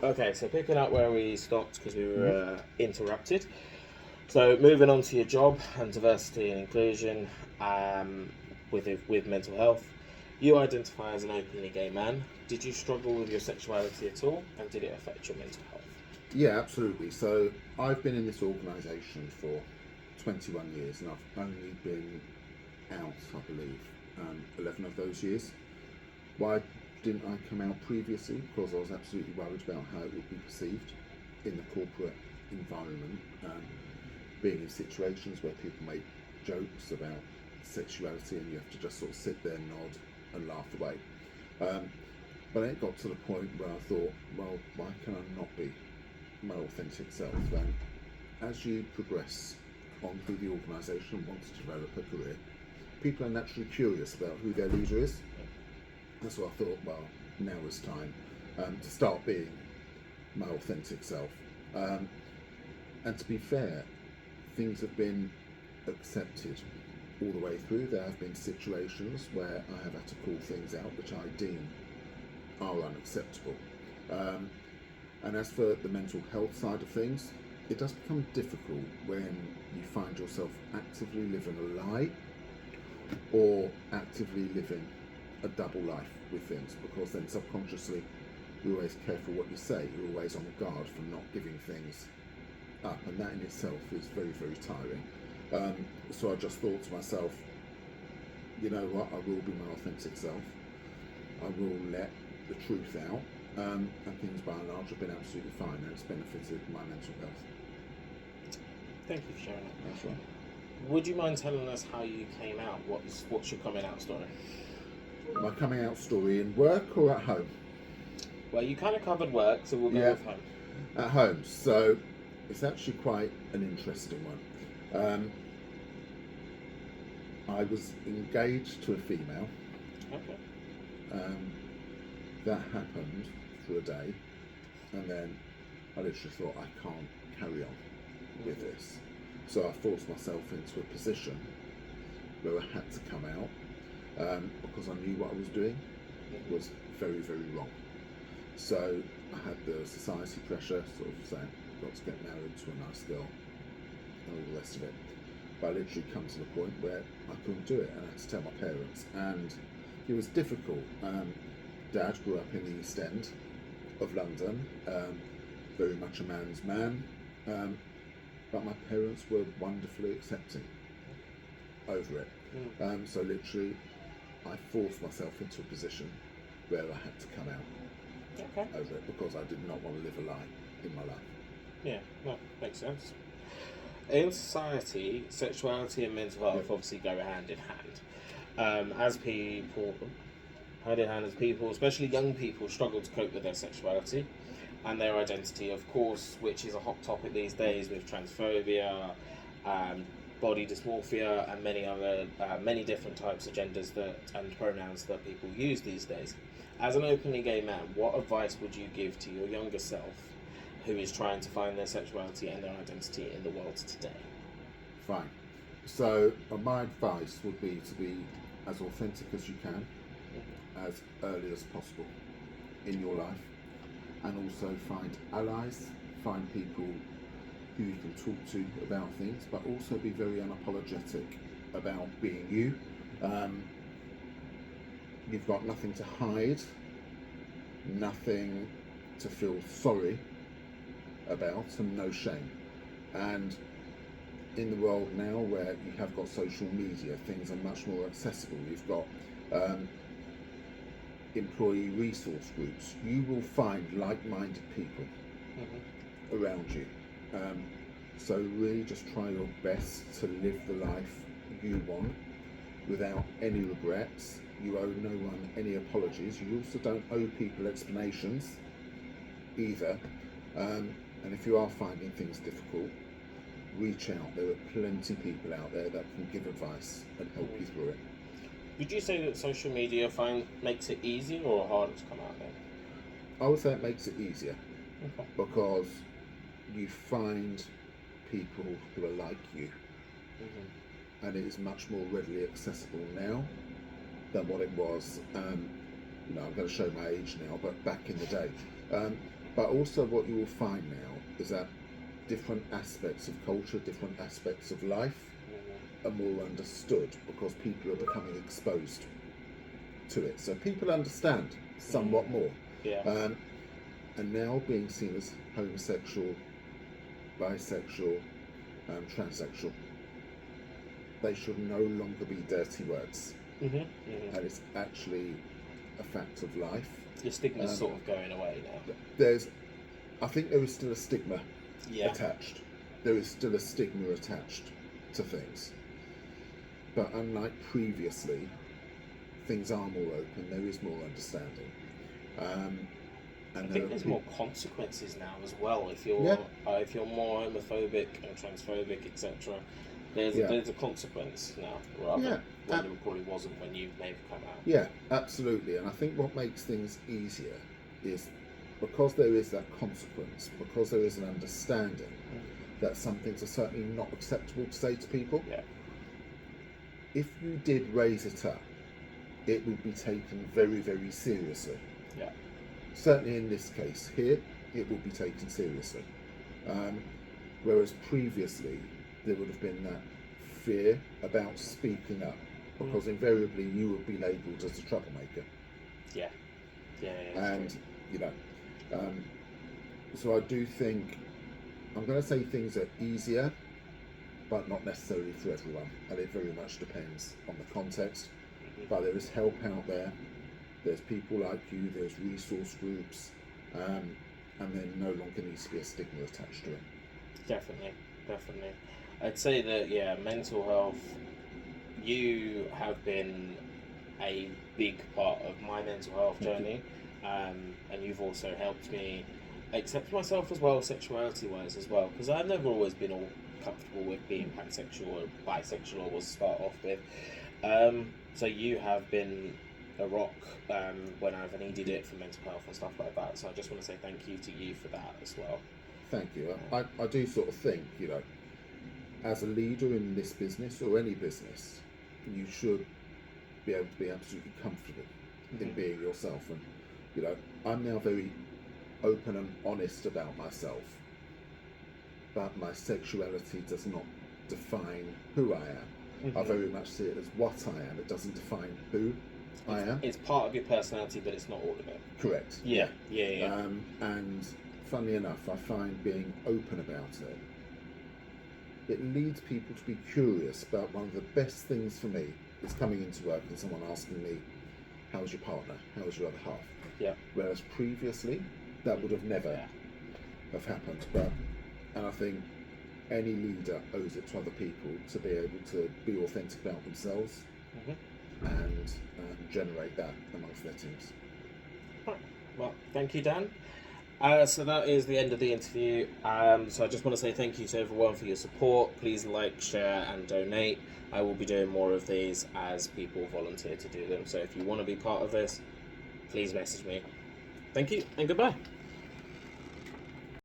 Okay, so picking up where we stopped because we were interrupted. So moving on to your job and diversity and inclusion with mental health. You identify as an openly gay man. Did you struggle with your sexuality at all, and did it affect your mental health? Yeah, absolutely. So I've been in this organisation for 21 years, and I've only been out, I believe, 11 of those years. Why didn't I come out previously? Because I was absolutely worried about how it would be perceived in the corporate environment, being in situations where people make jokes about sexuality and you have to just sort of sit there, nod, and laugh away. But it got to the point where I thought, well, why can I not be my authentic self? And as you progress on through the organisation and want to develop a career, people are naturally curious about who their leader is. And so I thought, well, now is time to start being my authentic self. And to be fair, things have been accepted all the way through. There have been situations where I have had to call things out which I deem are unacceptable. And as for the mental health side of things, it does become difficult when you find yourself actively living a lie or actively living a double life with things, because then subconsciously you're always careful what you say, you're always on guard for not giving things up, and that in itself is very, very tiring. So I just thought to myself, you know what, I will be my authentic self, I will let the truth out, and things by and large have been absolutely fine, and it's benefited my mental health. Thank you for sharing that. That's right. Would you mind telling us how you came out? What's your coming out story? My coming out story in work or at home? Well, you kind of covered work, so we'll go with home. At home. So it's actually quite an interesting one. I was engaged to a female. Okay. That happened for a day, and then I literally thought, I can't carry on with this. So I forced myself into a position where I had to come out, because I knew what I was doing was very, very wrong. So I had the society pressure, sort of saying, got to get married to a nice girl, and all the rest of it. But I literally come to the point where I couldn't do it, and I had to tell my parents, and it was difficult. Dad grew up in the East End of London, very much a man's man, but my parents were wonderfully accepting over it. So literally, I forced myself into a position where I had to come out over it, because I did not want to live a lie in my life. Yeah, no, makes sense. In society, sexuality and mental health obviously go hand in hand. As people, especially young people, struggle to cope with their sexuality and their identity, of course, which is a hot topic these days with transphobia, body dysmorphia, and many different types of genders and pronouns that people use these days. As an openly gay man, what advice would you give to your younger self who is trying to find their sexuality and their identity in the world today? Fine. So my advice would be to be as authentic as you can, as early as possible in your life, and also find allies, find people who you can talk to about things, but also be very unapologetic about being you. You've got nothing to hide, nothing to feel sorry about, and no shame. And in the world now where you have got social media, things are much more accessible. You've got employee resource groups. You will find like-minded people around you. So really just try your best to live the life you want without any regrets. You owe no one any apologies. You also don't owe people explanations either. And if you are finding things difficult, reach out. There are plenty of people out there that can give advice and help you through it. Would you say that social media makes it easier or harder to come out there? I would say it makes it easier, because you find people who are like you, and it is much more readily accessible now than what it was. I'm going to show my age now, but back in the day, But also, what you will find now is that different aspects of culture, different aspects of life are more understood because people are becoming exposed to it. So people understand somewhat more. Yeah. And now being seen as homosexual, bisexual, transsexual, they should no longer be dirty words. And it's actually a fact of life. Your stigma's sort of going away now. I think there is still a stigma Yeah. attached. There is still a stigma attached to things. But unlike previously, things are more open, there is more understanding. I think there's more consequences now as well. If you're more homophobic and transphobic, etc., there's a consequence now, rather than there probably wasn't when you may have come out. Yeah, absolutely. And I think what makes things easier is because there is that consequence, because there is an understanding that some things are certainly not acceptable to say to people. Yeah. If you did raise it up, it would be taken very, very seriously. Yeah. Certainly in this case here, it would be taken seriously. Whereas previously, there would have been that fear about speaking up, because invariably you would be labelled as a troublemaker. Yeah. And, you know, so I do think, I'm going to say things are easier, but not necessarily for everyone. And it very much depends on the context. But there is help out there. There's people like you, there's resource groups, and there no longer needs to be a stigma attached to it. Definitely. I'd say that, mental health, you have been a big part of my mental health journey, and you've also helped me accept myself as well, sexuality-wise as well, because I've never always been all comfortable with being pansexual or bisexual, or was to start off with. So you have been a rock when I've needed it for mental health and stuff like that. So I just want to say thank you to you for that as well. Thank you. I do sort of think, you know, as a leader in this business or any business, you should be able to be absolutely comfortable in being yourself. And, you know, I'm now very open and honest about myself, but my sexuality does not define who I am. I very much see it as what I am. It doesn't define who I am. It's part of your personality, but it's not all of it. Correct. Yeah. And funnily enough, I find being open about it leads people to be curious about. One of the best things for me is coming into work and someone asking me, how's your partner? How's your other half? Yeah. Whereas previously, that would have never have happened. And I think any leader owes it to other people to be able to be authentic about themselves and generate that amongst their teams. Right. Well, thank you, Dan. So that is the end of the interview. So I just want to say thank you to everyone for your support. Please like, share and donate. I will be doing more of these as people volunteer to do them. So if you want to be part of this, please message me. Thank you and goodbye.